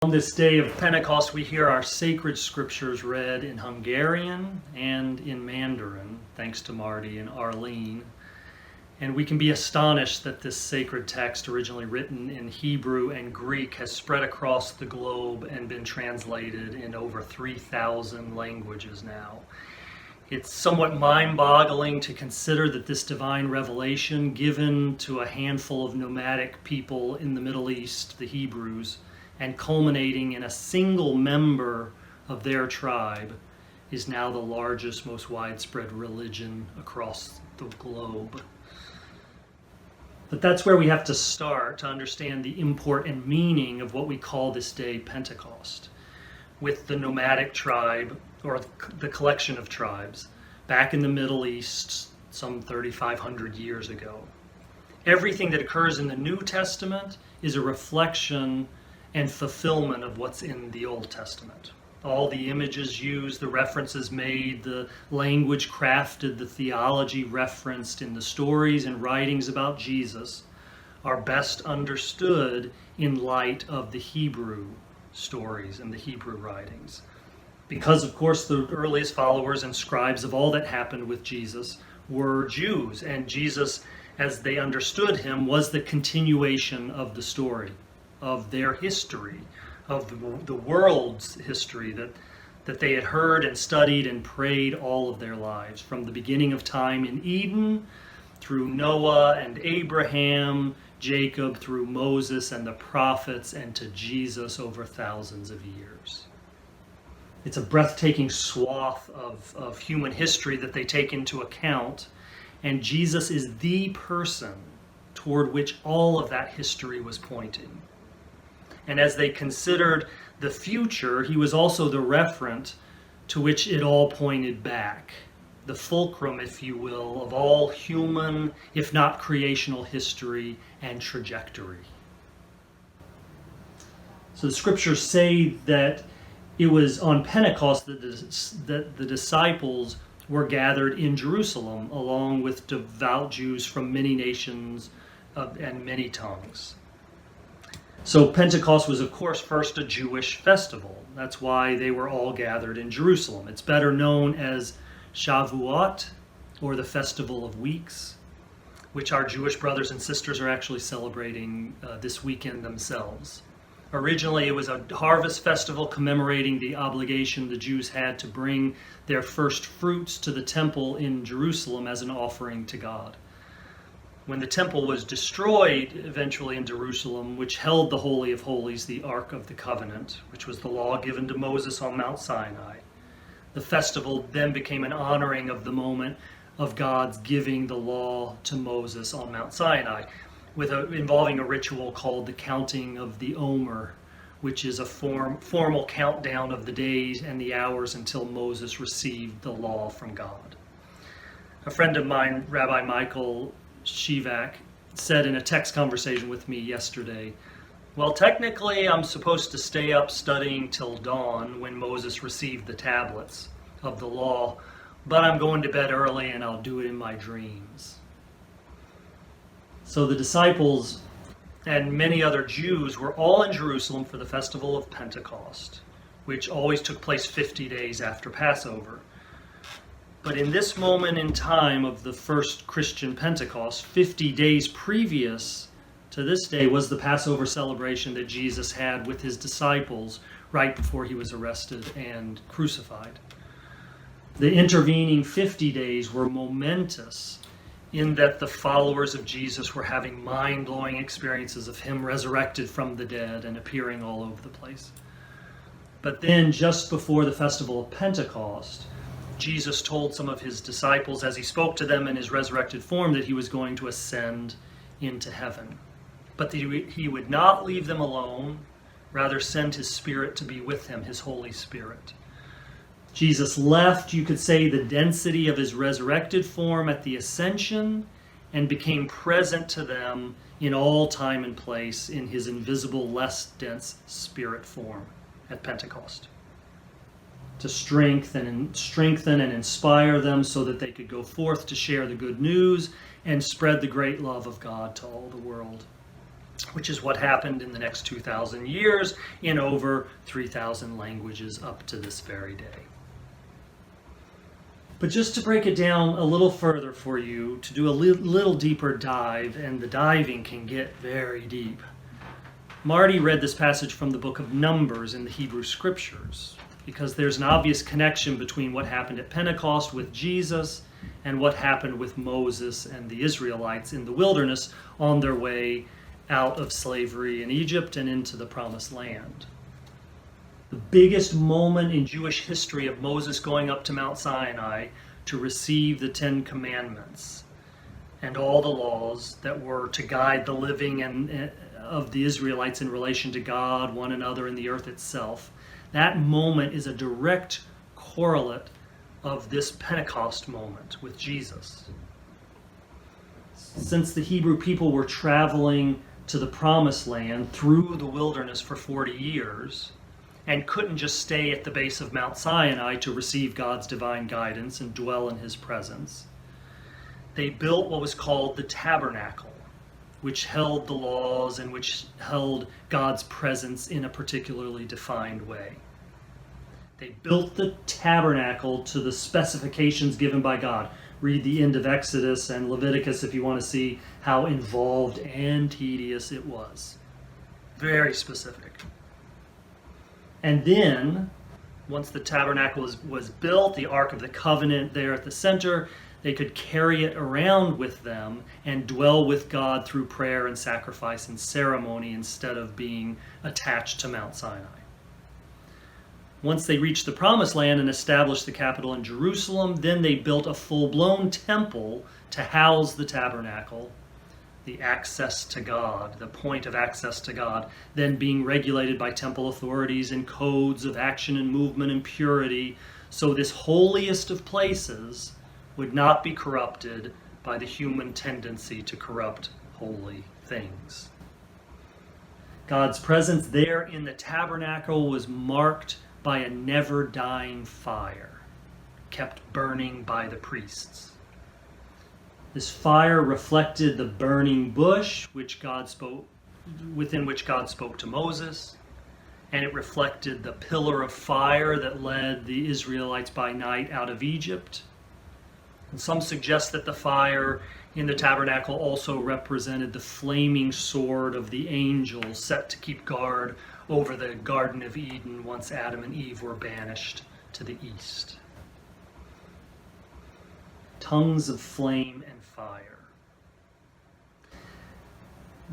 On this day of Pentecost, we hear our sacred scriptures read in Hungarian and in Mandarin, thanks to Marty and Arlene. And we can be astonished that this sacred text, originally written in Hebrew and Greek, has spread across the globe and been translated in over 3,000 languages now. It's somewhat mind-boggling to consider that this divine revelation, given to a handful of nomadic people in the Middle East, the Hebrews, and culminating in a single member of their tribe, is now the largest, most widespread religion across the globe. But that's where we have to start to understand the import and meaning of what we call this day Pentecost, with the nomadic tribe, or the collection of tribes, back in the Middle East some 3,500 years ago. Everything that occurs in the New Testament is a reflection and fulfillment of what's in the Old Testament. All the images used, the references made, the language crafted, the theology referenced in the stories and writings about Jesus are best understood in light of the Hebrew stories and the Hebrew writings. Because, of course, the earliest followers and scribes of all that happened with Jesus were Jews, and Jesus, as they understood him, was the continuation of the story, of their history, of the world's history that they had heard and studied and prayed all of their lives, from the beginning of time in Eden, through Noah and Abraham, Jacob, through Moses and the prophets, and to Jesus over thousands of years. It's a breathtaking swath of human history that they take into account, and Jesus is the person toward which all of that history was pointing. And as they considered the future, he was also the referent to which it all pointed back, the fulcrum, if you will, of all human, if not creational history and trajectory. So the scriptures say that it was on Pentecost that the disciples were gathered in Jerusalem, along with devout Jews from many nations and many tongues. So Pentecost was, of course, first a Jewish festival. That's why they were all gathered in Jerusalem. It's better known as Shavuot, or the Festival of Weeks, which our Jewish brothers and sisters are actually celebrating this weekend themselves. Originally, it was a harvest festival commemorating the obligation the Jews had to bring their first fruits to the temple in Jerusalem as an offering to God. When the temple was destroyed eventually in Jerusalem, which held the Holy of Holies, the Ark of the Covenant, which was the law given to Moses on Mount Sinai, the festival then became an honoring of the moment of God's giving the law to Moses on Mount Sinai, involving a ritual called the counting of the Omer, which is a formal countdown of the days and the hours until Moses received the law from God. A friend of mine, Rabbi Michael Shivak, said in a text conversation with me yesterday, well, technically I'm supposed to stay up studying till dawn when Moses received the tablets of the law, but I'm going to bed early and I'll do it in my dreams. So the disciples and many other Jews were all in Jerusalem for the festival of Pentecost, which always took place 50 days after Passover. But in this moment in time of the first Christian Pentecost, 50 days previous to this day was the Passover celebration that Jesus had with his disciples right before he was arrested and crucified. The intervening 50 days were momentous in that the followers of Jesus were having mind-blowing experiences of him resurrected from the dead and appearing all over the place. But then just before the festival of Pentecost, Jesus told some of his disciples as he spoke to them in his resurrected form that he was going to ascend into heaven. But he would not leave them alone, rather send his Spirit to be with them, his Holy Spirit. Jesus left, you could say, the density of his resurrected form at the Ascension and became present to them in all time and place in his invisible, less dense spirit form at Pentecost, to strengthen and inspire them so that they could go forth to share the good news and spread the great love of God to all the world. which is what happened in the next 2,000 years in over 3,000 languages up to this very day. But just to break it down a little further for you, to do a little deeper dive, and the diving can get very deep. Marty read this passage from the book of Numbers in the Hebrew Scriptures, because there's an obvious connection between what happened at Pentecost with Jesus and what happened with Moses and the Israelites in the wilderness on their way out of slavery in Egypt and into the Promised Land. The biggest moment in Jewish history of Moses going up to Mount Sinai to receive the Ten Commandments and all the laws that were to guide the living of the Israelites in relation to God, one another, and the earth itself. That moment is a direct correlate of this Pentecost moment with Jesus. Since the Hebrew people were traveling to the Promised Land through the wilderness for 40 years, and couldn't just stay at the base of Mount Sinai to receive God's divine guidance and dwell in his presence, they built what was called the Tabernacle, which held the laws and which held God's presence in a particularly defined way. They built the tabernacle to the specifications given by God. Read the end of Exodus and Leviticus if you want to see how involved and tedious it was. Very specific. And then, once the tabernacle was built, the Ark of the Covenant there at the center, they could carry it around with them and dwell with God through prayer and sacrifice and ceremony instead of being attached to Mount Sinai. Once they reached the Promised Land and established the capital in Jerusalem, then they built a full-blown temple to house the tabernacle, the access to God, the point of access to God, then being regulated by temple authorities and codes of action and movement and purity, so this holiest of places would not be corrupted by the human tendency to corrupt holy things. God's presence there in the tabernacle was marked by a never-dying fire, kept burning by the priests. This fire reflected the burning bush within which God spoke to Moses, and it reflected the pillar of fire that led the Israelites by night out of Egypt. And some suggest that the fire in the tabernacle also represented the flaming sword of the angel set to keep guard over the Garden of Eden once Adam and Eve were banished to the east. Tongues of flame and fire.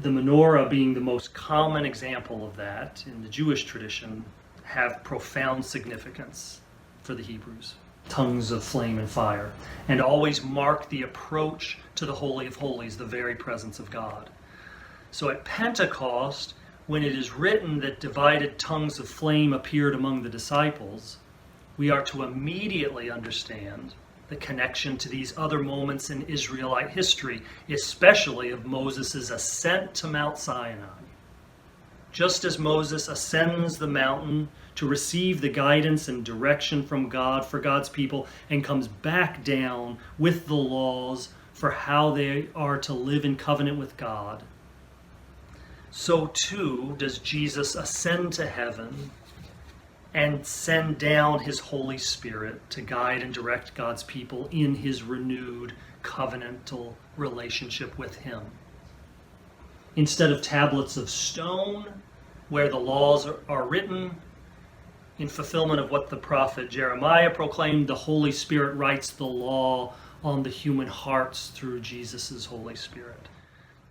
The menorah, being the most common example of that in the Jewish tradition, have profound significance for the Hebrews. Tongues of flame and fire, and always mark the approach to the Holy of Holies, the very presence of God. So at Pentecost, when it is written that divided tongues of flame appeared among the disciples, we are to immediately understand the connection to these other moments in Israelite history, especially of Moses' ascent to Mount Sinai. Just as Moses ascends the mountain to receive the guidance and direction from God for God's people and comes back down with the laws for how they are to live in covenant with God, so too does Jesus ascend to heaven and send down his Holy Spirit to guide and direct God's people in his renewed covenantal relationship with him. Instead of tablets of stone, where the laws are written, in fulfillment of what the prophet Jeremiah proclaimed, the Holy Spirit writes the law on the human hearts through Jesus' Holy Spirit.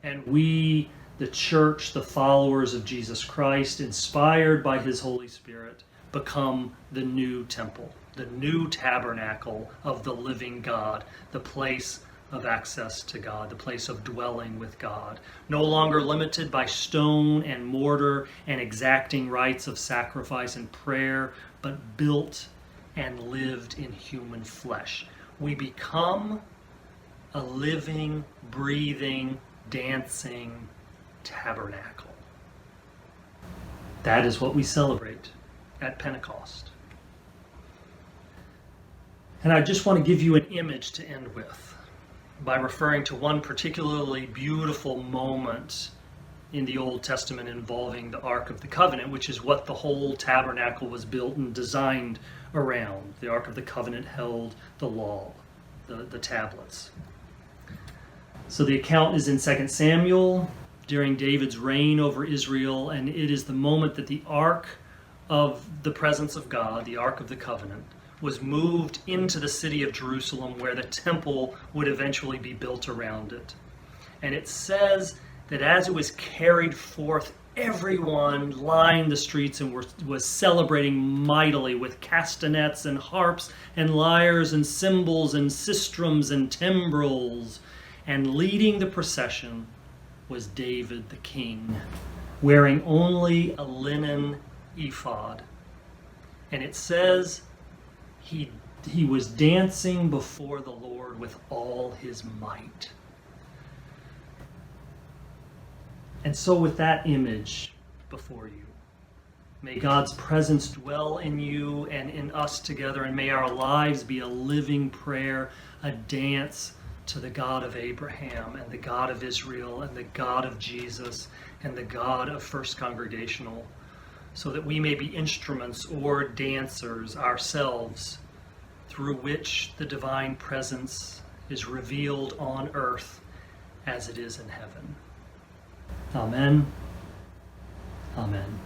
And we, the church, the followers of Jesus Christ, inspired by his Holy Spirit, become the new temple, the new tabernacle of the living God, the place of access to God, the place of dwelling with God, no longer limited by stone and mortar and exacting rites of sacrifice and prayer, but built and lived in human flesh. We become a living, breathing, dancing tabernacle. That is what we celebrate at Pentecost. And I just want to give you an image to end with by referring to one particularly beautiful moment in the Old Testament involving the Ark of the Covenant, which is what the whole tabernacle was built and designed around. The Ark of the Covenant held the law, the tablets. So the account is in 2 Samuel during David's reign over Israel, and it is the moment that the Ark of the presence of God, the Ark of the Covenant, was moved into the city of Jerusalem, where the temple would eventually be built around it. And it says that as it was carried forth, everyone lined the streets and was celebrating mightily with castanets and harps and lyres and cymbals and sistrums and timbrels. And leading the procession was David the king, wearing only a linen ephod. And it says he was dancing before the Lord with all his might. And so with that image before you, may God's presence dwell in you and in us together, and may our lives be a living prayer, a dance to the God of Abraham and the God of Israel and the God of Jesus and the God of First Congregational, so that we may be instruments or dancers ourselves through which the divine presence is revealed on earth as it is in heaven. Amen. Amen.